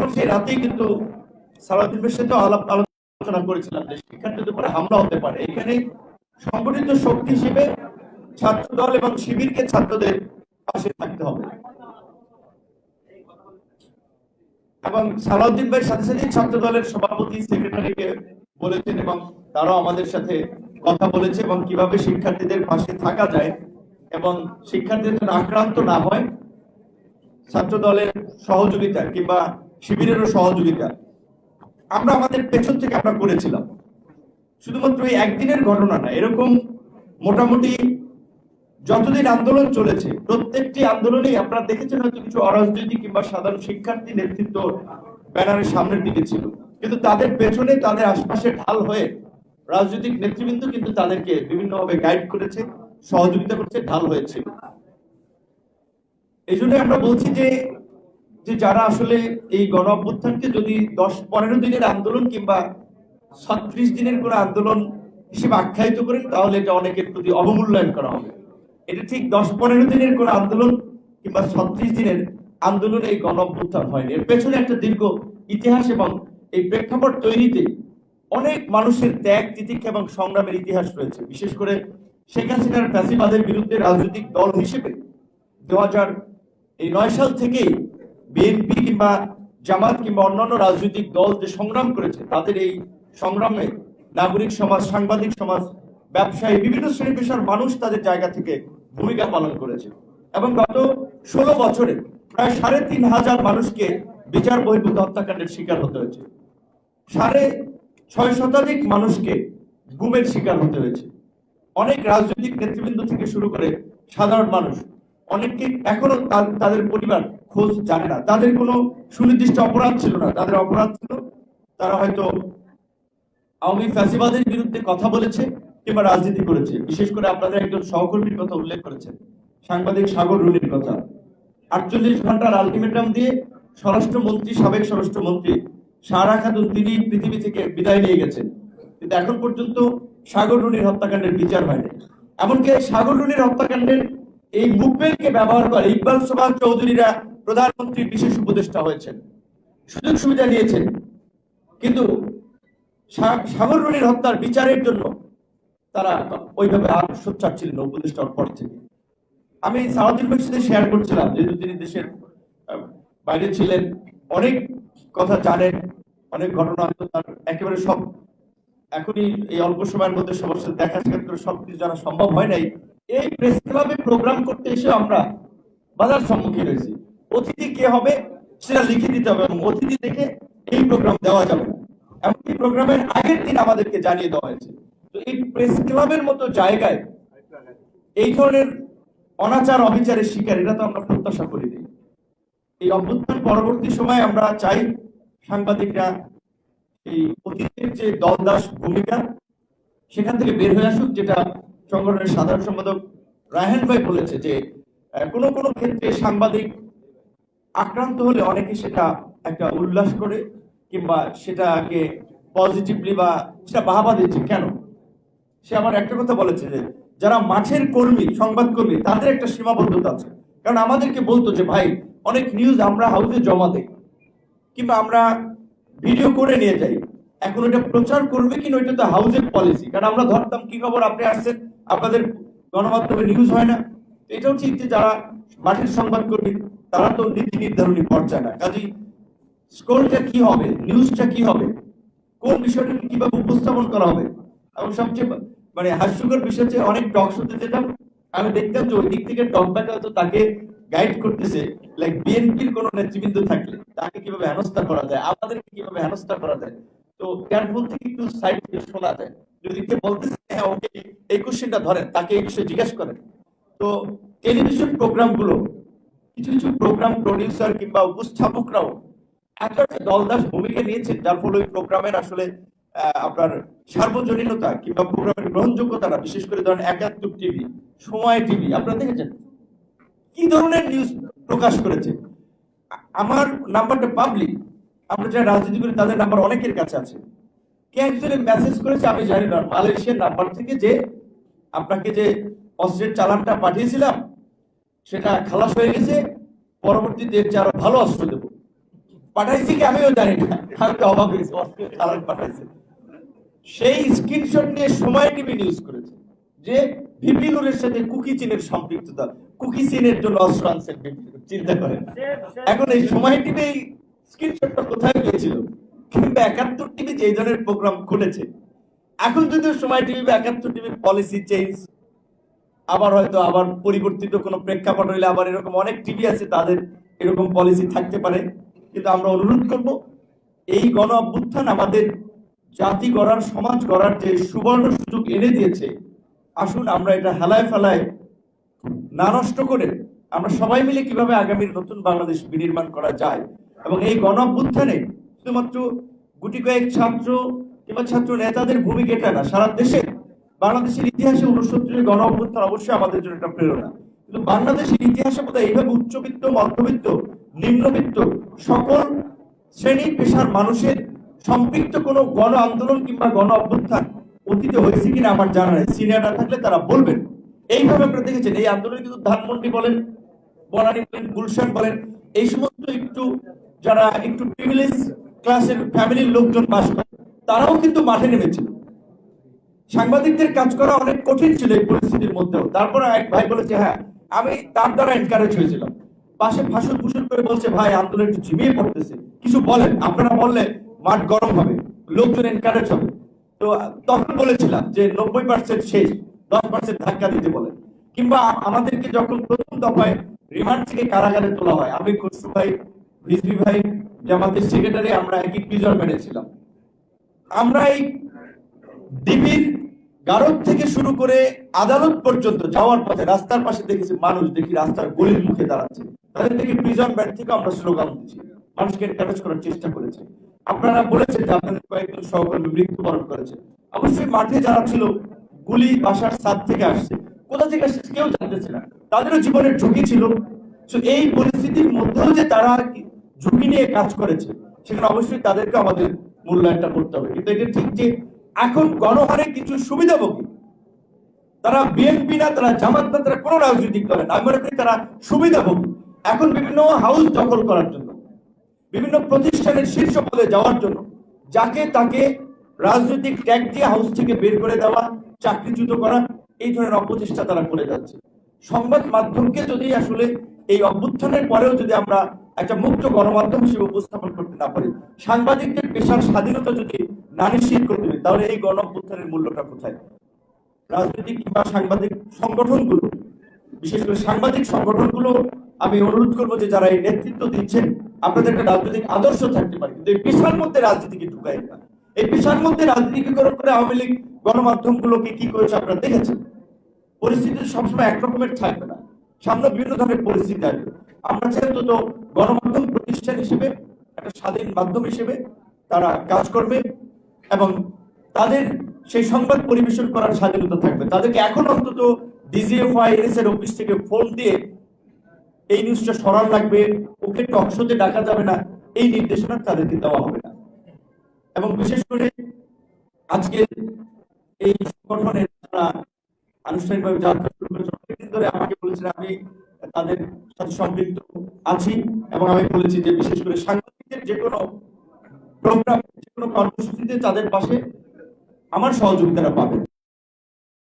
তখন সেই রাতেই কিন্তু সালাউদ্দিন ভাইয়ের সাথে আলোচনা করেছিলাম যে শিক্ষার্থীদের উপরে হামলা হতে পারে, এখানে সংগঠিত শক্তি হিসেবে ছাত্র দল এবং শিবিরকে ছাত্রদের পাশে থাকতে হবে। এবং সালাউদ্দিন ভাইয়ের সাথে সাথে ছাত্র দলের সভাপতি সেক্রেটারিকে বলেছেন এবং তারাও আমাদের সাথে কথা বলেছে এবং কিভাবে শিক্ষার্থীদের পাশে থাকা যায় এবং শিক্ষার্থীদের যেন আক্রান্ত না হয়, ছাত্র দলের সহযোগিতা কিংবা শিবিরেরও সহযোগিতা আমরা আমাদের পেছন থেকে আমরা করেছিলাম। শুধুমাত্র এই একদিনের ঘটনা না, এরকম মোটামুটি যতদিন আন্দোলন চলেছে প্রত্যেকটি আন্দোলনেই আপনারা দেখেছেন হয়তো কিছু অরাজনৈতিক কিংবা সাধারণ শিক্ষার্থী নেতৃত্ব ব্যানারের সামনের দিকে ছিল, কিন্তু তাদের পেছনে তাদের আশপাশে ঢাল হয়ে রাজনৈতিক নেতৃবৃন্দ কিন্তু তাদেরকে বিভিন্নভাবে গাইড করেছে, সহযোগিতা করছে, ঢাল হয়েছে। এই জন্য আমরা বলছি যে যারা আসলে এই গণ অভ্যুত্থানকে যদি 10-15 দিনের আন্দোলন কিংবা 36 দিনের কোনো আন্দোলন হিসেবে আখ্যায়িত করেন তাহলে এটা অনেকের প্রতি অবমূল্যায়ন করা হবে। এটা ঠিক 10-15 দিনের কোনো আন্দোলন কিংবা 36 দিনের আন্দোলন এই গণ অভ্যুত্থান হয়নি। এর পেছনে একটা দীর্ঘ ইতিহাস এবং এই প্রেক্ষাপট তৈরিতে অনেক মানুষের ত্যাগ, তিতিক্ষা এবং সংগ্রামের ইতিহাস রয়েছে। বিশেষ করে শেখ হাসিনার ফ্যাসিবাদের বিরুদ্ধে রাজনৈতিক দল হিসেবে 2009 সাল থেকেই বিএনপি কিংবা জামাত কিংবা অন্যান্য রাজনৈতিক দল যে সংগ্রাম করেছে, তাদের এই সংগ্রামে নাগরিক সমাজ, সাংবাদিক সমাজ, ব্যবসায়ী, বিভিন্ন শ্রেণী পেশার মানুষ তাদের জায়গা থেকে ভূমিকা পালন করেছে এবং গত 16 বছরে প্রায় 3,500 মানুষকে বিচার বহির্ভূত হত্যাকাণ্ডের শিকার হতে হয়েছে। 6.5 শতাধিক মানুষকে গুমের শিকার হতে হয়েছে। অনেক রাজনৈতিক নেতৃবৃন্দ থেকে শুরু করে সাধারণ মানুষ অনেককে এখনো তাদের পরিবার খোঁজ জানে না। তাদের কোনো সুনির্দিষ্ট অপরাধ ছিল না, তাদের অপরাধ ছিল তারা হয়তো আওয়ামী ফ্যাসিবাদের বিরুদ্ধে কথা বলেছে কিংবা রাজনীতি করেছে। বিশেষ করে আপনাদের একজন সহকর্মীর কথা উল্লেখ করেছেন, সাংবাদিক সাগর রুনির কথা। 48 ঘন্টার আলটিমেটাম দিয়ে স্বরাষ্ট্রমন্ত্রী, সাবেক স্বরাষ্ট্রমন্ত্রী সারা খাতুন তিনি পৃথিবী থেকে বিদায় নিয়ে গেছেন, কিন্তু এখন পর্যন্ত সাগর রুনির হত্যাকাণ্ডের বিচার হয়নি। এমনকি সাগর রুনির হত্যাকাণ্ডের এই মুভমেন্টকে ব্যবহার করে ইকবাল সোবহান চৌধুরীরা প্রধানমন্ত্রীর বিশেষ উপদেষ্টা হয়েছেন, সুযোগ সুবিধা নিয়েছেন, কিন্তু সাগর রুনির হত্যার বিচারের জন্য তারা ওইভাবে আর সোচ্চার ছিলেন উপদেষ্টার পর থেকে। আমি সালাউদ্দিন ভাইয়ের সাথে শেয়ার করছিলাম, যেহেতু তিনি দেশের বাইরে ছিলেন, অনেক কথা জানেন, অনেক ঘটনা তার একেবারে সব এখনই এই অল্প সময়ের মধ্যে সবার সাথে দেখা সাক্ষাৎ করে সবকিছু জানা সম্ভব হয় নাই। এই প্রেস ক্লাবে প্রোগ্রাম করতে এসে আমরা বাধার সম্মুখীন হয়েছি। অতিথি কে হবে সেটা লিখে দিতে হবে এবং অতিথি দেখে এই প্রোগ্রাম দেওয়া যাবে না, এমনকি প্রোগ্রামের আগের দিন আমাদেরকে জানিয়ে দেওয়া হয়েছে। তো এই প্রেস ক্লাবের মতো জায়গায় এই ধরনের অনাচার অবিচারের শিকার, এটা তো আমরা প্রত্যাশা করিনি। এই অভ্যুত্থান পরবর্তী সময় আমরা চাই সাংবাদিকরা এই অতীতের যে দলদাস ভূমিকা সেখান থেকে বের হয়ে আসুক, যেটা সংগঠনের সাধারণ সম্পাদক রায়হান ভাই বলেছে যে কোনো কোনো ক্ষেত্রে সাংবাদিক আক্রান্ত হলে অনেকে সেটা একটা উল্লাস করে কিংবা সেটাকে পজিটিভলি বা সেটা বাহাবা দিচ্ছে। কেন? সে আমার একটা কথা বলেছে যে যারা মাঠের কর্মী, সংবাদকর্মী, তাদের একটা সীমাবদ্ধতা আছে। কারণ আমাদেরকে বলতো যে ভাই অনেক নিউজ আমরা হাউসে জমা দেই কিংবা আমরা ভিডিও করে নিয়ে যাই, এখন ওইটা প্রচার করবে কিনা ওইটা তো হাউসের পলিসি। কারণ আমরা ধরতাম কি খবর আপনি আসছেন, আপনাদের গণমাধ্যমে নিউজ হয় না। এটাও ঠিক যে যারা মাঠের সংবাদকর্মী তারা তো নীতি নির্ধারণী পর্যায়ে না, কাজেই স্কোরটা কি হবে, নিউজটা কি হবে, কোন বিষয়টাকে কিভাবে উপস্থাপন করা হবে। এবং সবচেয়ে হাস্যকর বিষয় হচ্ছে অনেক টক শোতে যেতাম, আমি দেখতাম যে ওই দিক থেকে টকব্যাক হয়তো তাকে গাইড করতেছে, লাইক বিএনপির কোন নেতৃবৃন্দ থাকলে তাকে কিভাবে হেনস্থা করা যায়, আমাদেরকে কিভাবে হেনস্থা করা যায়। তো কেয়ারফুল থেকে একটু সাইড থেকে শোনা যায়, যদি কেউ বলতেছে হ্যাঁ ওকে এই কোশ্চেনটা ধরেন, তাকে এই বিষয়ে জিজ্ঞাসা করেন। তো টেলিভিশন প্রোগ্রামগুলো কিছু কিছু প্রোগ্রাম প্রডিউসার কিংবা উপস্থাপকরাও একটা দলদাস ভূমিকা নিয়েছেন, যার ফলে ওই প্রোগ্রামের আসলে আপনার সার্বজনীনতা কিংবা প্রোগ্রামের গ্রহণযোগ্যতাটা, বিশেষ করে ধরেন 71 টিভি, সময় টিভি, আপনারা দেখেছেন কি ধরনের নিউজ প্রকাশ করেছে। আমার নাম্বারটা পাবলিক, আমরা যারা রাজনীতি করি তাদের নাম্বার অনেকের কাছে আছে। কে একজনে মেসেজ করেছে আমি জানি না, মালয়েশিয়ার নাম্বার থেকে, যে আপনাকে যে অস্ত্রের চালানটা পাঠিয়েছিলাম সেটা খালাস হয়ে গেছে, পরবর্তীতে আরো ভালো অস্ত্র দেবো। পাঠাইছি কি আমিও জানি না, আমি তো অবাক হয়েছি, চালান পাঠাইছে। সেই স্ক্রিনশট নিয়ে সময় টিভি নিউজ করেছে যে ভিপি নুরের সাথে কুকি চীনের সম্পৃক্ততা, কুকি চীনের জন্য অস্ত্র আনছেন ভিপি নুর। চিন্তা করেন, এখন এই সময় টিভি এই স্ক্রিনশটটা কোথায় পেয়েছিল, কিংবা ৭১ টিভি যে ধরনের প্রোগ্রাম করেছে। এখন যদিও সময় টিভি বা ৭১ টিভির পলিসি চেঞ্জ, আবার হয়তো আবার পরিবর্তিত কোনো প্রেক্ষাপট হইলে আবার এরকম অনেক টিভি আছে তাদের এরকম পলিসি থাকতে পারে। কিন্তু আমরা অনুরোধ করব, এই গণ অভ্যুত্থান আমাদের জাতি গড়ার, সমাজ গড়ার যে সুবর্ণ সুযোগ এনে দিয়েছে, আসুন আমরা এটা হেলায় ফেলায় না নষ্ট করে আমরা সবাই মিলে কিভাবে আগামীর নতুন বাংলাদেশ বিনির্মাণ করা যায়। এবং এই গণ অভ্যুত্থানে শুধুমাত্র গুটি কয়েক ছাত্র কিংবা ছাত্র নেতাদের ভূমিকা এটা না, সারা দেশে বাংলাদেশের ইতিহাসে ৬৯ গণ অভ্যুত্থান অবশ্যই আমাদের জন্য একটা প্রেরণা। কিন্তু বাংলাদেশের ইতিহাসে বোধহয় এইভাবে উচ্চবিত্ত, মধ্যবিত্ত, নিম্নবিত্ত সকল শ্রেণী পেশার মানুষের সম্পৃক্ত কোনো গণ আন্দোলন কিংবা গণ অভ্যুত্থান অতীতে হয়েছে কিনা আমার জানা নেই। সিনিয়র না থাকলে তারা বলবেন। এইভাবে আপনারা দেখেছেন এই আন্দোলনে কিন্তু ধানমন্ডি বলেন, বনানী বলেন, গুলশান বলেন, এই সমস্ত একটু যারা একটু প্রিভিলেজ ক্লাসের ফ্যামিলির লোকজন বাস করে তারাও কিন্তু মাঠে নেমেছিল। সাংবাদিকদের কাজ করা অনেক কঠিন ছিল এই পরিস্থিতির মধ্যেও। তারপরে এক ভাই বলেছে, হ্যাঁ আমি তার দ্বারা এনকারেজ হয়েছিলাম। পাশে ভাষণ ভূষণ করে বলছে, ভাই আন্দোলন একটু ঝিমিয়ে পড়তেছে, কিছু বলেন, আপনারা বললে মাঠ গরম হবে, লোকজন এনকারেজ হবে। তো তখন বলেছিলাম যে ৯০% শেষ, 10% ধাক্কা দিতে বলেন। কিংবা আমাদেরকে যখন প্রথম দফায় রিমান্ড থেকে কারাগারে তোলা হয়, আমি খসরু ভাই, রিজভী ভাই, জামাতের সেক্রেটারি, আমরা একই প্রিজন মেনেছিলাম। আমরা এই ডিবির গারদ থেকে শুরু করে আদালত পর্যন্ত যাওয়ার পথে রাস্তার পাশে দেখেছি মানুষ, দেখি রাস্তার গলির মুখে দাঁড়াচ্ছে, তাদের থেকে প্রিজন ব্যাট থেকে আমরা স্লোগান দিচ্ছি, মানুষকে এনকারেজ করার চেষ্টা করেছি। আপনারা বলেছেন যে আপনাদের কয়েকজন সহকর্মী মৃত্যুবরণ করেছে। অবশ্যই মাঠে যারা ছিল গুলি বাসার ছাদ থেকে আসছে, কোথা থেকে আসছে কেউ জানতেছে না, তাদেরও জীবনের ঝুঁকি ছিল। এই পরিস্থিতির মধ্যেও যে তারা ঝুঁকি নিয়ে কাজ করেছে, সেখানে অবশ্যই তাদেরকে আমাদের মূল্যায়নটা করতে হবে। কিন্তু এটা ঠিক যে এখন গণহারে কিছু সুবিধাভোগী, তারা বিএনপি না, তারা জামাত না, তারা কোনো রাজনৈতিক দলে না, আমি মনে করি তারা সুবিধাভোগী। এখন বিভিন্ন হাউস দখল করার জন্য, বিভিন্ন প্রতিষ্ঠানের শীর্ষ পদে যাওয়ার জন্য যাকে তাকে রাজনৈতিক ট্যাগ দিয়ে হাউস থেকে বের করে দেওয়া, চাকরিচ্যুত করা, এই ধরনের অপচেষ্টা তারা করে যাচ্ছে। সংবাদ মাধ্যমকে যদি আসলে এই অভ্যুত্থানের পরেও যদি আমরা একটা মুক্ত গণমাধ্যম হিসেবে উপস্থাপন করতে না পারি, সাংবাদিকদের পেশার স্বাধীনতা যদি না নিশ্চিত করতে পারি, তাহলে এই গণ অভ্যুত্থানের মূল্যটা কোথায়? রাজনৈতিক কিংবা সাংবাদিক সংগঠনগুলো, বিশেষ করে সাংবাদিক সংগঠনগুলো, আমি অনুরোধ করবো যে যারা এই নেতৃত্ব দিচ্ছেন, আপনাদের একটা রাজনৈতিক আদর্শ থাকতে পারে, কিন্তু এই পেশার মধ্যে রাজনীতিকে ঢুকায় না। এই পেশার মধ্যে রাজনীতিকরণ করে আওয়ামী লীগ গণমাধ্যমগুলোকে কি করেছে আপনারা দেখেছেন। পরিস্থিতি সবসময় একরকমের থাকবে না, সামনে বিভিন্ন ধরনের পরিস্থিতি আসবে। আমরা চাই তো গণমাধ্যম প্রতিষ্ঠান হিসেবে, একটা স্বাধীন মাধ্যম হিসেবে তারা কাজ করবে এবং তাদের সেই সংবাদ পরিবেশন করার স্বাধীনতা থাকবে। তাদেরকে এখন অন্তত ডিজিএফআই এর অফিস থেকে ফোন দিয়ে এই নিউজটা সরান লাগবে, ওকে টকশোতে ডাকা যাবে না, এই নির্দেশনা তাদেরকে দেওয়া হবে না। এবং বিশেষ করে আজকে এই সংগঠনের আনুষ্ঠানিকভাবে যাত্রা শুরু করেছে, অনেকদিন ধরে আমাকে বলেছেন আমি তাদের সাথে সম্পৃক্ত আছি, এবং আমি বলেছি যে বিশেষ করে সাংবাদিকদের যে কোনো প্রোগ্রাম, যে কোনো কর্মসূচিতে তাদের পাশে আমার সহযোগিতাটা পাবেন।